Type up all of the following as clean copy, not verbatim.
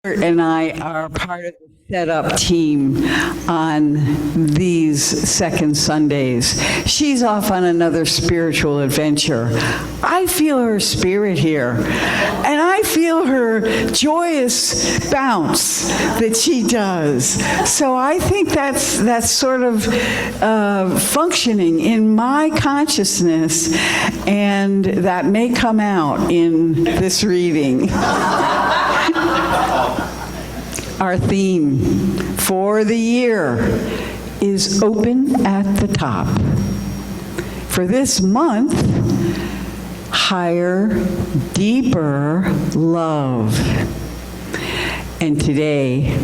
and I are part of the setup team on these second Sundays. She's off on another spiritual adventure. I feel her spirit here, and I feel her joyous bounce that she does. So I think that's sort of functioning in my consciousness, and that may come out in this reading. Our theme for the year is open at the top. For this month, higher, deeper love. And today,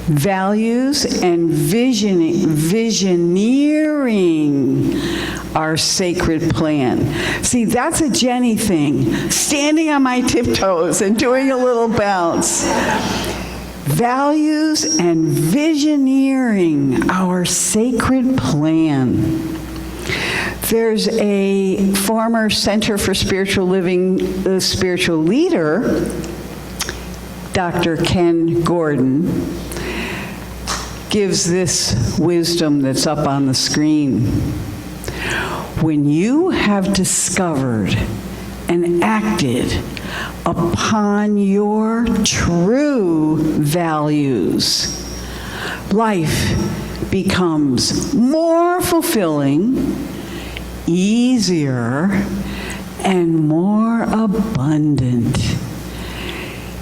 values and visioneering our sacred plan. See, that's a Jenny thing, standing on my tiptoes and doing a little bounce. Values and visioneering our sacred plan. There's a former Center for Spiritual Living spiritual leader, Dr. Ken Gordon, gives this wisdom that's up on the screen. When you have discovered and acted upon your true values, life becomes more fulfilling, easier, and more abundant.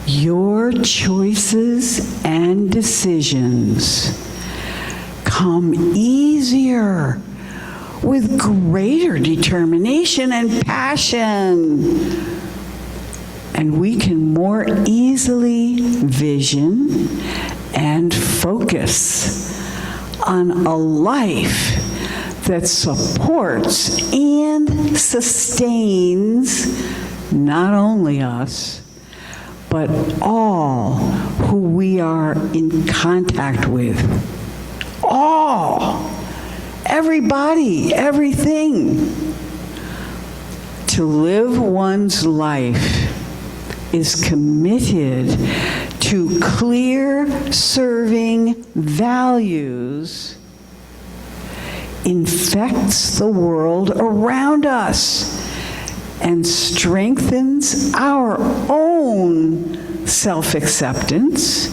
Your choices and decisions come easier with greater determination and passion. And we can more easily vision and focus on a life that supports and sustains not only us, but all who we are in contact with. All. Everybody, everything. To live one's life is committed to clear, serving values, infects the world around us, and strengthens our own self-acceptance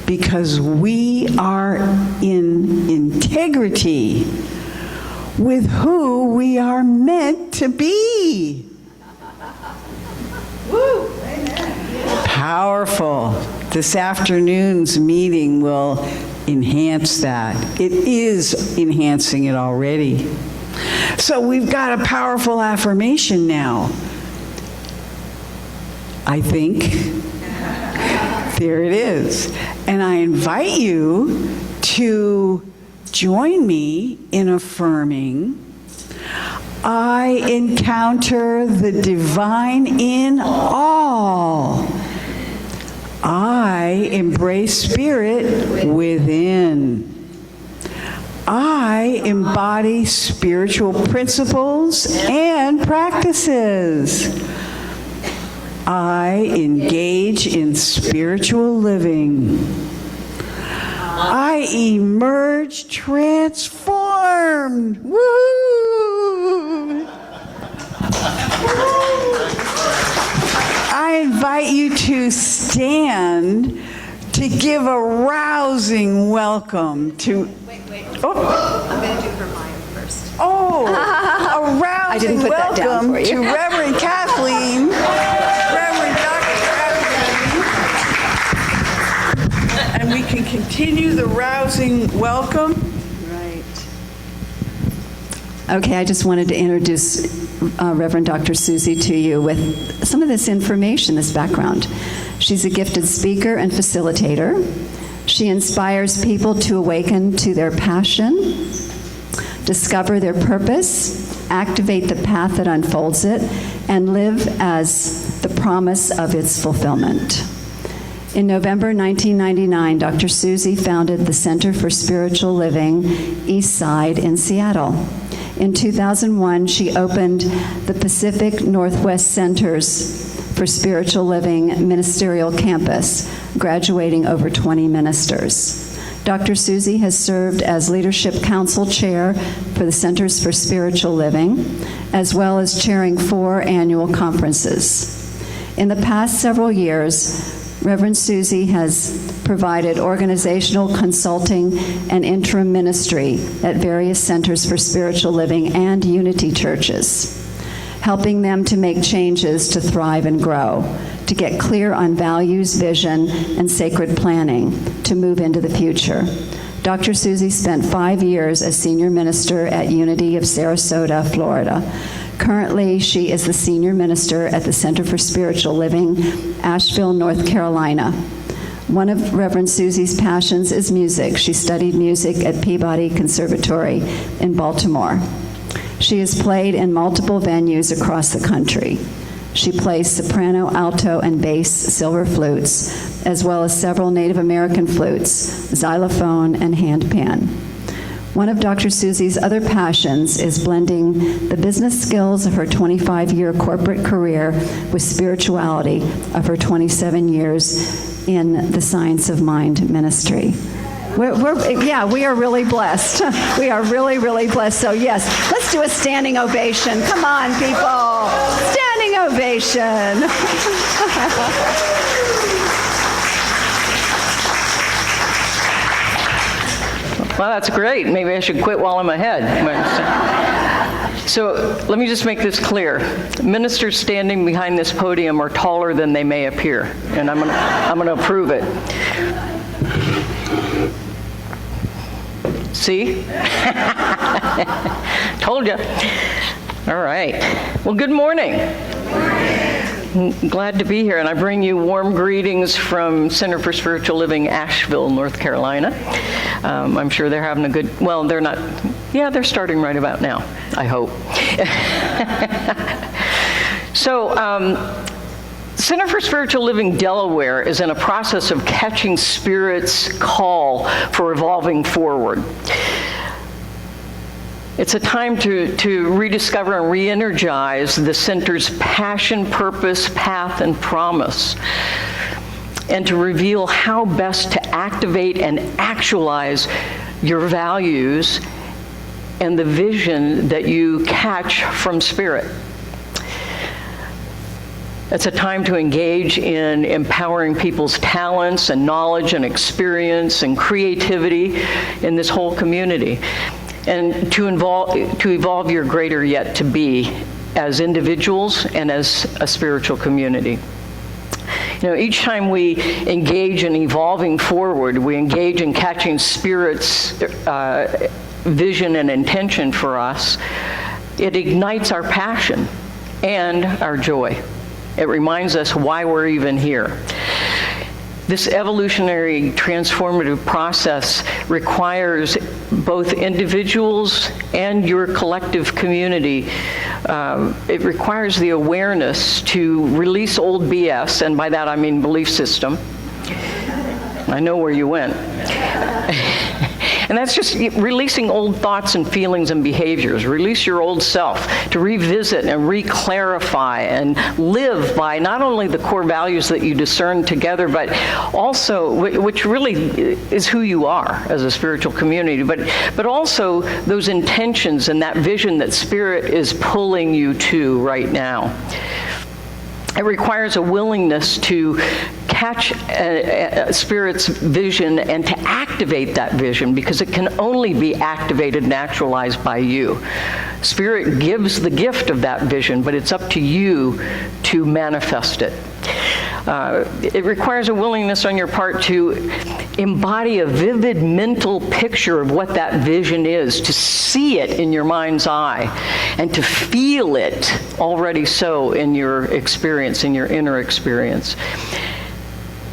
because we are in integrity with who we are meant to be. Woo! Powerful. This afternoon's meeting will enhance that. It is enhancing it already. So we've got a powerful affirmation now. I think. There it is. And I invite you to join me in affirming, I encounter the divine in all. I embrace spirit within. I embody spiritual principles and practices. I engage in spiritual living. I emerge transformed. Woo! I invite you to stand to give a rousing welcome to... Wait. Oh. I'm going to do Hermione first. Oh, a rousing welcome to Reverend Kathleen, Reverend Dr. Kathleen. And we can continue the rousing welcome. Right. Okay, I just wanted to introduce Reverend Dr. Suzi to you with some of this information, this background. She's a gifted speaker and facilitator. She inspires people to awaken to their passion, discover their purpose, activate the path that unfolds it, and live as the promise of its fulfillment. In November 1999, Dr. Suzi founded the Center for Spiritual Living, East Side in Seattle. In 2001, she opened the Pacific Northwest Centers for Spiritual Living Ministerial Campus, graduating over 20 ministers. Dr. Suzi has served as Leadership Council Chair for the Centers for Spiritual Living, as well as chairing 4 annual conferences. In the past several years, Reverend Suzi has provided organizational consulting and interim ministry at various Centers for Spiritual Living and Unity churches, helping them to make changes to thrive and grow, to get clear on values, vision, and sacred planning to move into the future. Dr. Suzi spent 5 years as senior minister at Unity of Sarasota, Florida. Currently, she is the senior minister at the Center for Spiritual Living, Asheville, North Carolina. One of Reverend Suzi's passions is music. She studied music at Peabody Conservatory in Baltimore. She has played in multiple venues across the country. She plays soprano, alto, and bass silver flutes, as well as several Native American flutes, xylophone, and handpan. One of Dr. Suzi's other passions is blending the business skills of her 25-year corporate career with spirituality of her 27 years in the Science of Mind ministry. We are really blessed. We are really, really blessed. So yes, let's do a standing ovation. Come on, people. Standing ovation. Well, that's great. Maybe I should quit while I'm ahead. So let me just make this clear. Ministers standing behind this podium are taller than they may appear, and I'm gonna approve it. See? Told you. All right. Well, good morning. Glad to be here, and I bring you warm greetings from Center for Spiritual Living, Asheville, North Carolina. I'm sure they're having a good, well, they're not, yeah, they're starting right about now, I hope. So, Center for Spiritual Living Delaware is in a process of catching Spirit's call for evolving forward. It's a time to rediscover and re-energize the center's passion, purpose, path, and promise, and to reveal how best to activate and actualize your values and the vision that you catch from Spirit. It's a time to engage in empowering people's talents and knowledge and experience and creativity in this whole community, and to evolve your greater yet to be as individuals and as a spiritual community. You know, each time we engage in evolving forward, we engage in catching Spirit's vision and intention for us, it ignites our passion and our joy. It reminds us why we're even here. This evolutionary transformative process requires both individuals and your collective community. It requires the awareness to release old BS, and by that I mean belief system. I know where you went. And that's just releasing old thoughts and feelings and behaviors. Release your old self to revisit and re-clarify and live by not only the core values that you discern together, but also, which really is who you are as a spiritual community, but also those intentions and that vision that Spirit is pulling you to right now. It requires a willingness to catch Spirit's vision and to activate that vision, because it can only be activated and actualized by you. Spirit gives the gift of that vision, but it's up to you to manifest it. It requires a willingness on your part to embody a vivid mental picture of what that vision is, to see it in your mind's eye, and to feel it already so in your experience, in your inner experience.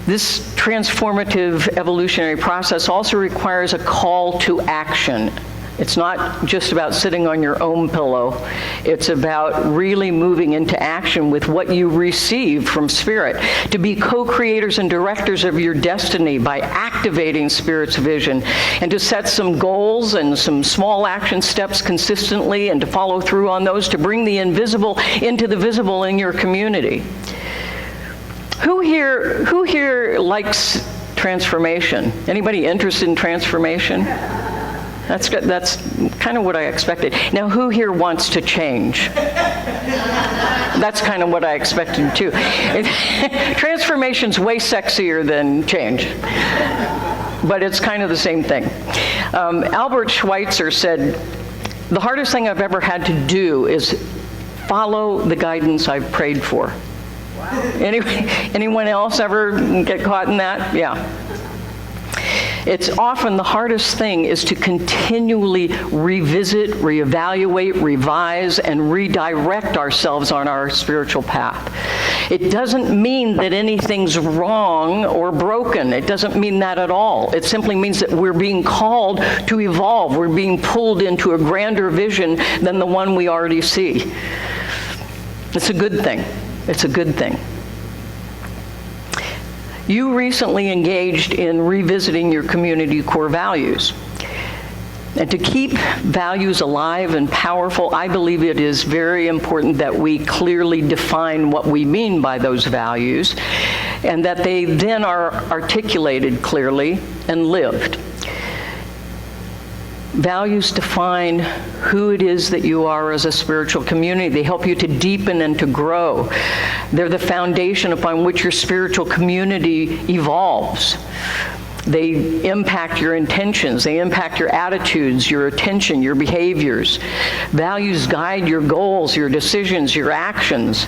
This transformative evolutionary process also requires a call to action. It's not just about sitting on your own pillow. It's about really moving into action with what you receive from Spirit, to be co-creators and directors of your destiny by activating Spirit's vision, and to set some goals and some small action steps consistently, and to follow through on those to bring the invisible into the visible in your community. Who here likes transformation? Anybody interested in transformation? That's good. That's kind of what I expected. Now, who here wants to change? That's kind of what I expected too. Transformation's way sexier than change, but it's kind of the same thing. Albert Schweitzer said, "The hardest thing I've ever had to do is follow the guidance I've prayed for." Wow. Anyone else ever get caught in that? Yeah. It's often the hardest thing is to continually revisit, reevaluate, revise, and redirect ourselves on our spiritual path. It doesn't mean that anything's wrong or broken. It doesn't mean that at all. It simply means that we're being called to evolve. We're being pulled into a grander vision than the one we already see. It's a good thing. It's a good thing. You recently engaged in revisiting your community core values. And to keep values alive and powerful, I believe it is very important that we clearly define what we mean by those values, and that they then are articulated clearly and lived. Values define who it is that you are as a spiritual community. They help you to deepen and to grow. They're the foundation upon which your spiritual community evolves. They impact your intentions. They impact your attitudes, your attention, your behaviors. Values guide your goals, your decisions, your actions.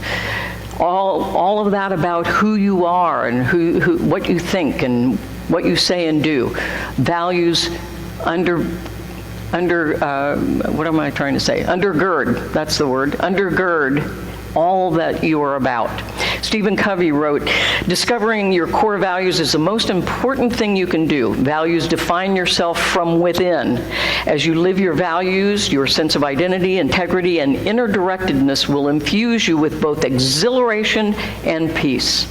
All of that about who you are and what you think and what you say and do. Values undergird, that's the word, undergird all that you are about. Stephen Covey wrote, "Discovering your core values is the most important thing you can do. Values define yourself from within. As you live your values, your sense of identity, integrity, and inner directedness will infuse you with both exhilaration and peace."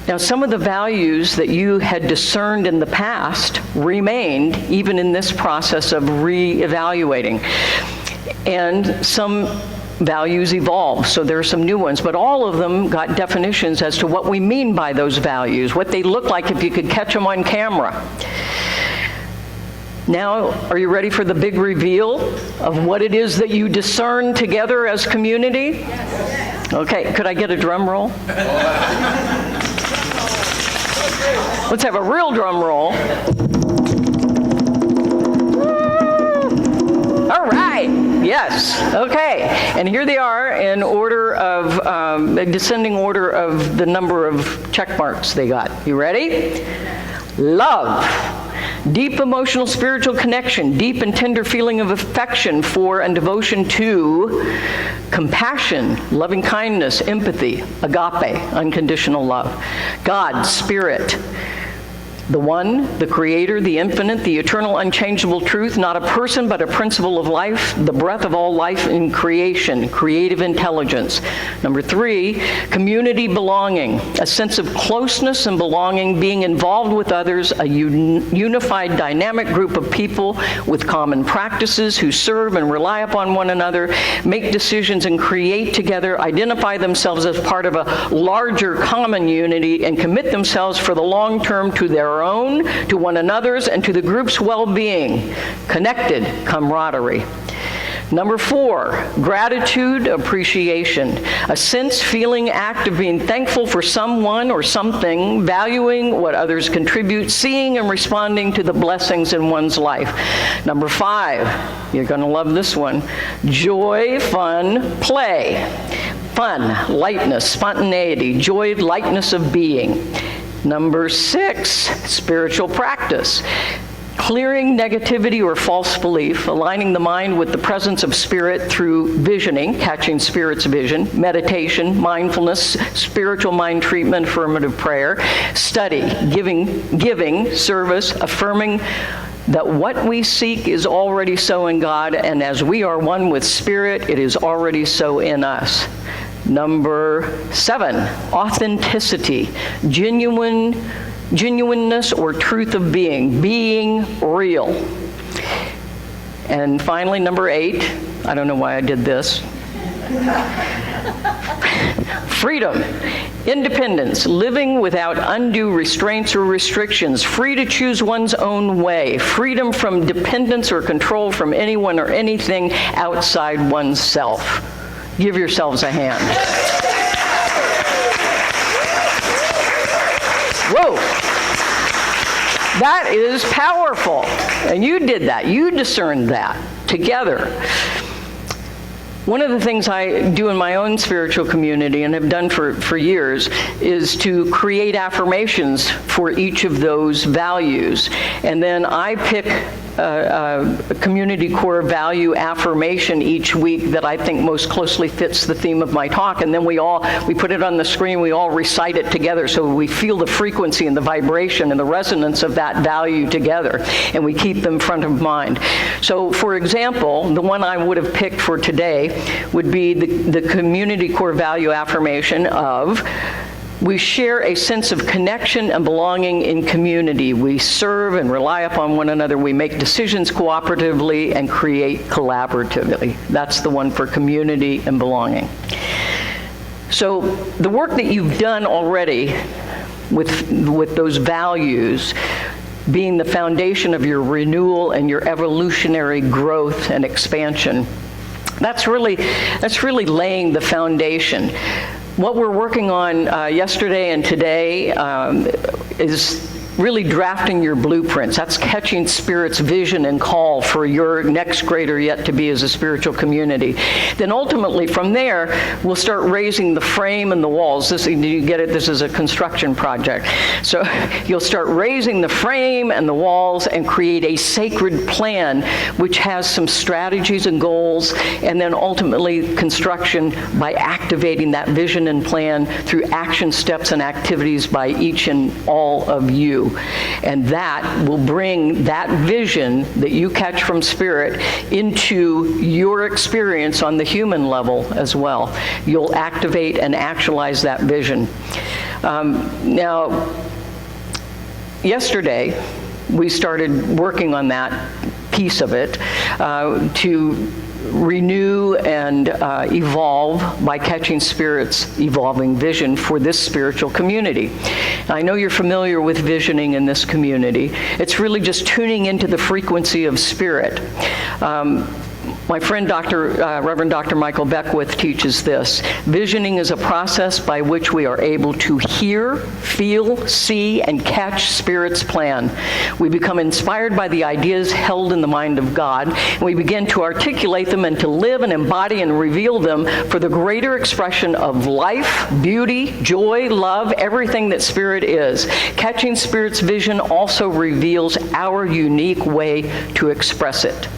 Now, some of the values that you had discerned in the past remained even in this process of reevaluating. And some values evolved, so there are some new ones, but all of them got definitions as to what we mean by those values, what they look like if you could catch them on camera. Now, are you ready for the big reveal of what it is that you discern together as community? Yes. Okay, could I get a drum roll? Let's have a real drum roll. All right, yes, okay. And here they are in order of, descending order of the number of check marks they got. You ready? Love. Deep emotional spiritual connection, deep and tender feeling of affection for and devotion to. Compassion, loving kindness, empathy, agape, unconditional love. God, Spirit. The One, the Creator, the Infinite, the eternal, unchangeable truth, not a person, but a principle of life, the breath of all life in creation, creative intelligence. Number 3, community belonging, a sense of closeness and belonging, being involved with others, a unified, dynamic group of people with common practices who serve and rely upon one another, make decisions and create together, identify themselves as part of a larger common unity, and commit themselves for the long term to their own, to one another's, and to the group's well-being. Connected camaraderie. Number 4, gratitude, appreciation. A sense, feeling, act of being thankful for someone or something, valuing what others contribute, seeing and responding to the blessings in one's life. Number 5, you're going to love this one, joy, fun, play. Fun, lightness, spontaneity, joy, lightness of being. Number 6, spiritual practice. Clearing negativity or false belief, aligning the mind with the presence of Spirit through visioning, catching Spirit's vision, meditation, mindfulness, spiritual mind treatment, affirmative prayer, study, giving, service, affirming that what we seek is already so in God, and as we are one with Spirit, it is already so in us. Number 7, authenticity, genuineness or truth of being real. And finally, number 8, I don't know why I did this. Freedom, independence, living without undue restraints or restrictions, free to choose one's own way, freedom from dependence or control from anyone or anything outside oneself. Give yourselves a hand. Whoa. That is powerful. And you did that. You discerned that together. One of the things I do in my own spiritual community and have done for years is to create affirmations for each of those values. And then I pick a community core value affirmation each week that I think most closely fits the theme of my talk, and then we put it on the screen, we all recite it together so we feel the frequency and the vibration and the resonance of that value together, and we keep them front of mind. So for example, the one I would have picked for today would be the community core value affirmation of: we share a sense of connection and belonging in community. We serve and rely upon one another. We make decisions cooperatively and create collaboratively. That's the one for community and belonging. So the work that you've done already with those values being the foundation of your renewal and your evolutionary growth and expansion, that's really laying the foundation. What we're working on yesterday and today is really drafting your blueprints. That's catching Spirit's vision and call for your next greater yet to be as a spiritual community. Then ultimately from there, we'll start raising the frame and the walls. You get it? This is a construction project. So you'll start raising the frame and the walls and create a sacred plan which has some strategies and goals, and then ultimately construction by activating that vision and plan through action steps and activities by each and all of you. And that will bring that vision that you catch from Spirit into your experience on the human level as well. You'll activate and actualize that vision. Now, yesterday, we started working on that piece of it to renew and evolve by catching Spirit's evolving vision for this spiritual community. I know you're familiar with visioning in this community. It's really just tuning into the frequency of Spirit. My friend Reverend Dr. Michael Beckwith teaches this. Visioning is a process by which we are able to hear, feel, see, and catch Spirit's plan. We become inspired by the ideas held in the mind of God, and we begin to articulate them and to live and embody and reveal them for the greater expression of life, beauty, joy, love, everything that Spirit is. Catching Spirit's vision also reveals our unique way to express it.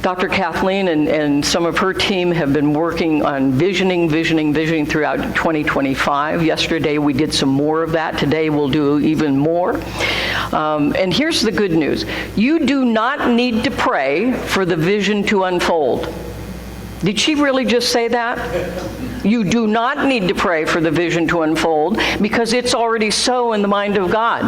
Dr. Kathleen and some of her team have been working on visioning throughout 2025. Yesterday we did some more of that. Today we'll do even more. And here's the good news. You do not need to pray for the vision to unfold. Did she really just say that? You do not need to pray for the vision to unfold because it's already so in the mind of God.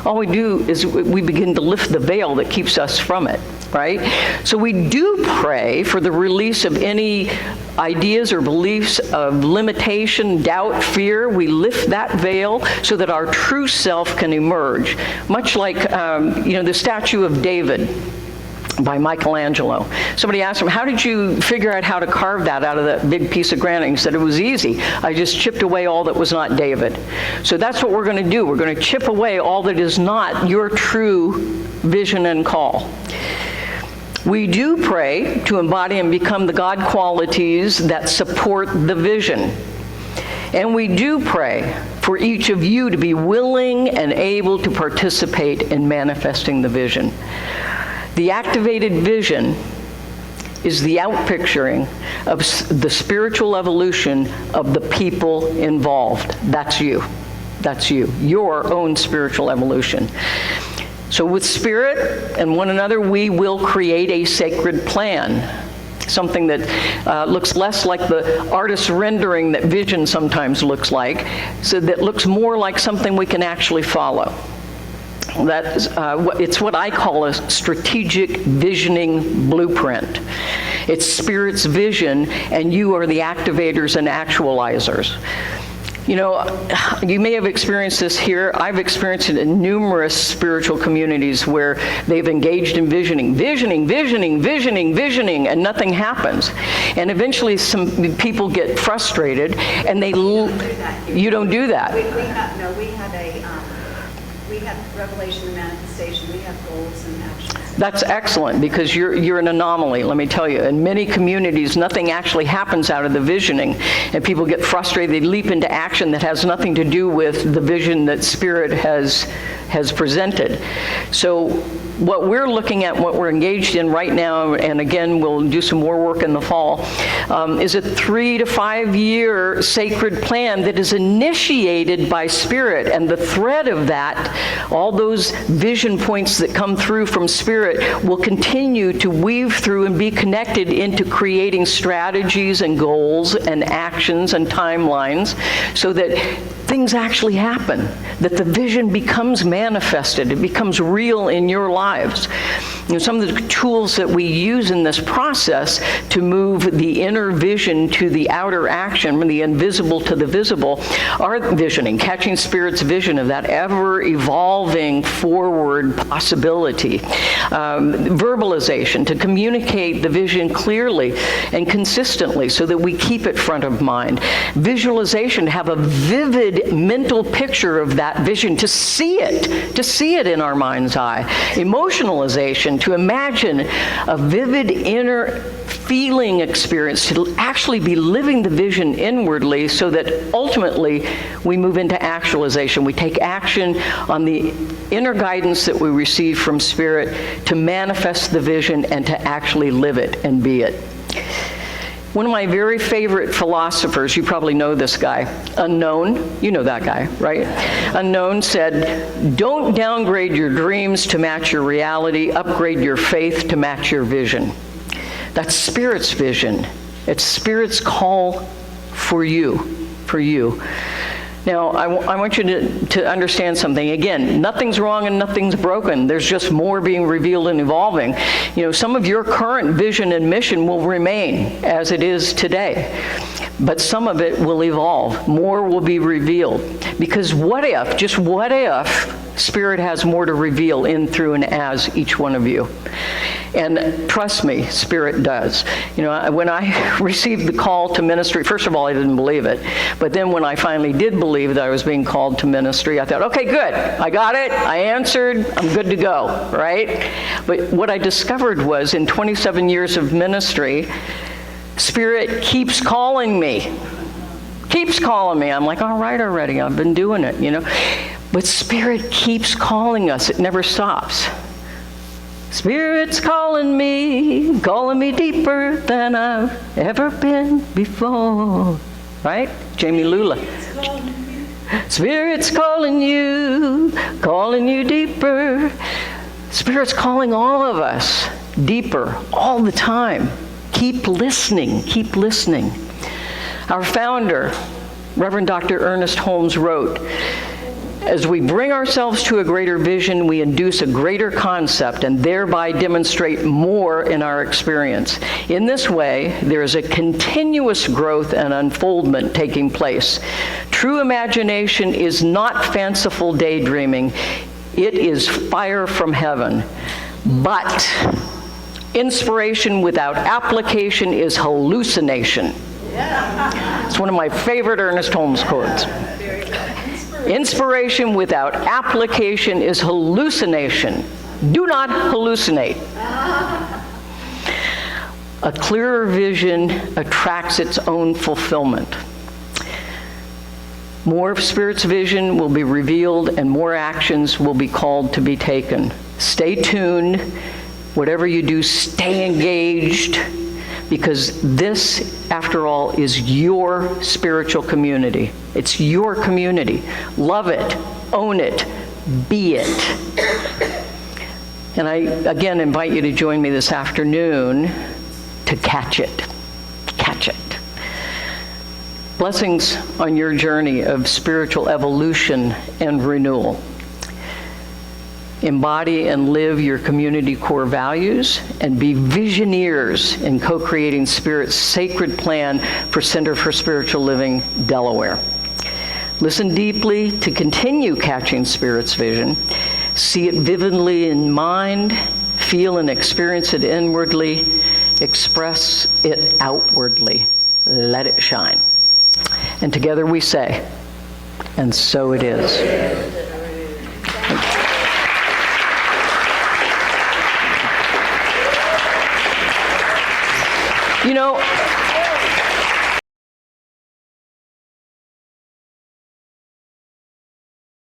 All we do is we begin to lift the veil that keeps us from it, right? So we do pray for the release of any ideas or beliefs of limitation, doubt, fear. We lift that veil so that our true self can emerge. Much like, the statue of David by Michelangelo. Somebody asked him, how did you figure out how to carve that out of that big piece of granite? He said, it was easy. I just chipped away all that was not David. So that's what we're going to do. We're going to chip away all that is not your true vision and call. We do pray to embody and become the God qualities that support the vision. And we do pray for each of you to be willing and able to participate in manifesting the vision. The activated vision is the outpicturing of the spiritual evolution of the people involved. That's you. That's you. Your own spiritual evolution. So with Spirit and one another, we will create a sacred plan. Something that looks less like the artist's rendering that vision sometimes looks like, so that looks more like something we can actually follow. It's what I call a strategic visioning blueprint. It's Spirit's vision, and you are the activators and actualizers. You know, you may have experienced this here. I've experienced it in numerous spiritual communities where they've engaged in visioning, and nothing happens. And eventually some people get frustrated, and you don't do that. We have revelation and manifestation. We have goals and actions. That's excellent, because you're an anomaly, let me tell you. In many communities, nothing actually happens out of the visioning, and people get frustrated. They leap into action that has nothing to do with the vision that Spirit has presented. So what we're looking at, what we're engaged in right now, and again, we'll do some more work in the fall, is a 3 to 5 year sacred plan that is initiated by Spirit. And the thread of that, all those vision points that come through from Spirit, will continue to weave through and be connected into creating strategies and goals and actions and timelines, so that things actually happen, that the vision becomes manifested, it becomes real in your lives. You know, some of the tools that we use in this process to move the inner vision to the outer action, from the invisible to the visible, are visioning, catching Spirit's vision of that ever-evolving forward possibility. Verbalization, to communicate the vision clearly and consistently so that we keep it front of mind. Visualization, to have a vivid mental picture of that vision, to see it in our mind's eye. Emotionalization, to imagine a vivid inner feeling experience, to actually be living the vision inwardly, so that ultimately we move into actualization. We take action on the inner guidance that we receive from Spirit to manifest the vision and to actually live it and be it. One of my very favorite philosophers, you probably know this guy, Unknown, you know that guy, right? Unknown said, "Don't downgrade your dreams to match your reality, upgrade your faith to match your vision." That's Spirit's vision. It's Spirit's call for you, Now, I want you to understand something. Again, nothing's wrong and nothing's broken. There's just more being revealed and evolving. You know, some of your current vision and mission will remain as it is today, but some of it will evolve. More will be revealed. Because what if, just what if, Spirit has more to reveal in, through, and as each one of you? And trust me, Spirit does. You know, when I received the call to ministry, first of all, I didn't believe it. But then when I finally did believe that I was being called to ministry, I thought, okay, good. I got it. I answered. I'm good to go, right? But what I discovered was, in 27 years of ministry, Spirit keeps calling me. Keeps calling me. I'm like, all right already. I've been doing it, you know. But Spirit keeps calling us. It never stops. Spirit's calling me deeper than I've ever been before. Right? Jamie Lula. Spirit's calling you deeper. Spirit's calling all of us deeper all the time. Keep listening, keep listening. Our founder, Reverend Dr. Ernest Holmes, wrote, "As we bring ourselves to a greater vision, we induce a greater concept and thereby demonstrate more in our experience. In this way, there is a continuous growth and unfoldment taking place. True imagination is not fanciful daydreaming. It is fire from heaven. But inspiration without application is hallucination." It's one of my favorite Ernest Holmes quotes. Inspiration without application is hallucination. Do not hallucinate. A clearer vision attracts its own fulfillment. More of Spirit's vision will be revealed and more actions will be called to be taken. Stay tuned. Whatever you do, stay engaged, because this, after all, is your spiritual community. It's your community. Love it, own it, be it. And I, again, invite you to join me this afternoon to catch it. Catch it. Blessings on your journey of spiritual evolution and renewal. embody and live your community core values, and be visioneers in co-creating Spirit's sacred plan for Center for Spiritual Living, Delaware. Listen deeply to continue catching Spirit's vision. See it vividly in mind, feel and experience it inwardly, express it outwardly. Let it shine. And together we say, and so it is. You know,